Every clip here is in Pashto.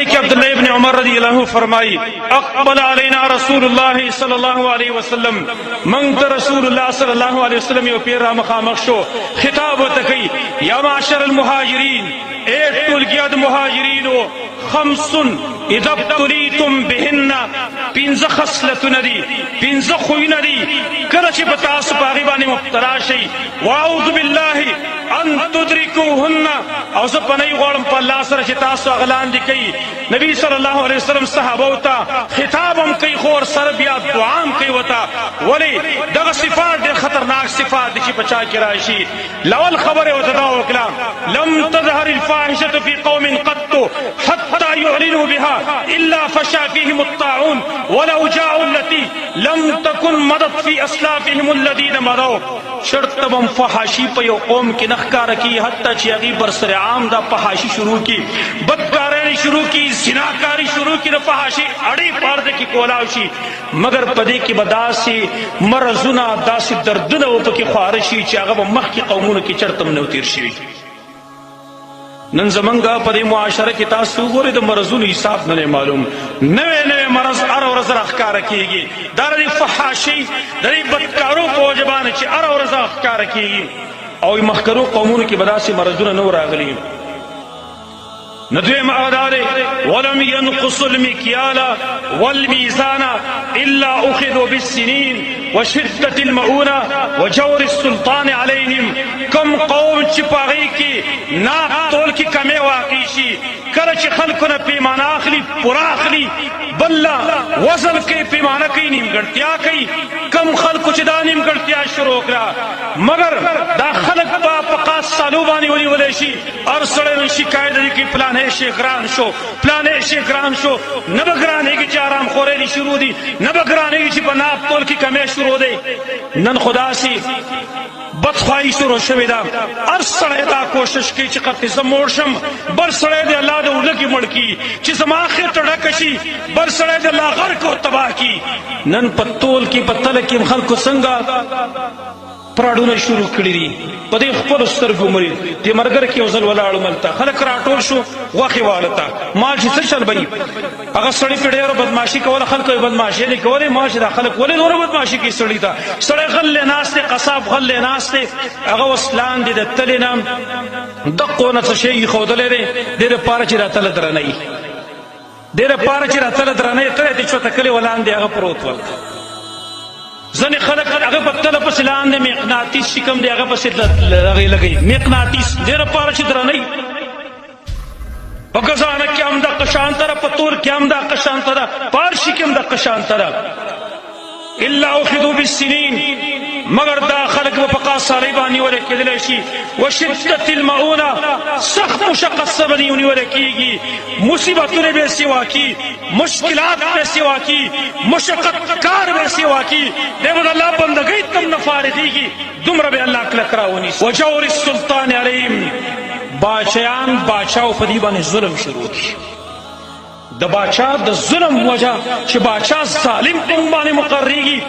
कि अब्दुल्लाह इब्न उमर रज़ी अल्लाह अन्हु फरमाई अक़बल अलैना रसूलुल्लाह सल्लल्लाहु अलैहि वसल्लम मंग रसूलुल्लाह सल्लल्लाहु अलैहि वसल्लम यो पेरा मखामख शो खिताब तकई या माशर मुहाजिरीन ए टुलगियद मुहाजिरीनो खमसुन इज़ा तुरीतुम बिहिन्ना पिंज़ खसलतुन दी पिंज़ खुइन दी करच बतास बागी बानी मुब्तला शई वाउज़ु बिल्लाहि अन तुद्रिकुहुन्ना और सब पनाई गौरम पल्ला सर खिताब अगलान दी कई नबी सल्लल्लाहु अलैहि वसल्लम सहाबोता खिताब हम कई खोर सर बिया दुआम कई वता वली दग सिफात दे खतरनाक सिफात दिखी बचा के राशि लवल खबर वता वकला लम तज़हर الفاحشة في قوم قط حتى يعلنوا بها إلا فشا فيهم الطاعون والأوجاع التي لم تكن مضت في أسلافهم الذين مضوا شرط بم فحاشی په یو قوم کې نخکار کی حتی چې هغه برسر عام دا فحاشی شروع کی بدکارانی شروع کی زناکاری شروع کی د فحاشی اړې پرده کې کولاو شي مگر پدې کې بداسي مرزونه داسې دردونه او پکې خارشي چې هغه مخ کې قومونو کې چرتم نو تیر شي نن زمنګا په معاشره کې تاسو ګورئ د مرزونو حساب نه معلوم نوې مرز هر ورځ راخکار کیږي دا د فحاشي د بدکارو په وجبان چې هر ورځ راخکار کیږي او مخکرو قومونو کې بداسي مرزونه نو راغلي ندوی معداره ولم ينقص المكيال والميزان إلا أخذوا بالسنين وشدة المؤونة وجور السلطان عليهم كم قوم چپاغی کی ناق تول کی کمی واقعی شی کرچ خلقنا پیمانہ اخلی پورا اخلی بلا وزن کے پیمانہ کی نیم گڑتیا کی کم خلق چدا نیم گڑتیا شروع کرا مگر دا خلق با پقاس سالو بانی ولی ولیشی ارسڑے میں شکایت دی کی پلانے شیخران شو پلانے شیخران شو نبگرانے کی چارام خورے دی شروع دی نبگرانے کی بناب تول کی کمی شروع دی نن خدا سی بدخواہی شروع شوی دا ارسڑے دا کوشش کی چی قطع زمورشم برسڑے دے اللہ دے اولکی مڑکی چی زماخی تڑکشی برسڑے دے اللہ غرق و تباہ کی نن پتول کی پتلکی خلق سنگا پراډونه شروع کړی دي په دې خپل سترګو مري دې مرګر کې وزل ولاړ ملتا خلک راټول شو واخی والتا ما چې څه چل بني هغه سړی په ډېر بدمعشي کوله خلک بدمعشي نه کوله ما چې خلک ولې نور بدمعشي کوي سړی تا سړی غل ناشته قصاب غل ناشته هغه وسلان دي د تلینم دقو نه څه شي خودلې دې د پاره چې راتل درنې دې د پاره چې راتل درنې ته دې چې تکلی ولاندې هغه پروت ول زنی خلق هغه په تل په سلام دې مقناطیس شکم دې هغه په سید لګي مقناطیس ډېر پاره چې درنې وګزانه کې هم د قشانتره په تور کې هم د قشانتره پار شکم د قشانتره الا اخذوا بالسنين مگر دا خلق و پقا ساری بانی ولے کدلے شی وشدت المعونہ سخت مشقت سبنی انہی ولے کی گی مصیبتوں نے بے سوا کی مشکلات بے سوا کی مشقت کار بے سوا کی دیکھو اللہ بندگی تم نفار دی گی دمر بے اللہ کلکراونی وجور السلطان علیم باچیان باچاو فدیبان ظلم شروع کی دا باچا دا ظلم وجہ چھ باچا ظالم امبانی مقرریگی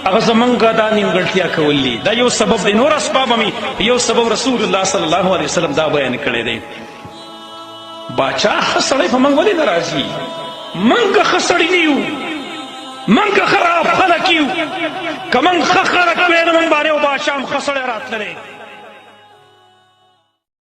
اگر زمانگا دا نیمگلتیا کولی دا یو سبب دی نور اسباب ہمی یو سبب رسول اللہ صلی اللہ علیہ وسلم دا بیان کرے دے باچا خسڑے پا منگ ولی نرازی منگا خسڑی نیو منگا خراب خلقیو کہ منگ خخرک بین منگ بانے و باچا ہم خسڑے رات لے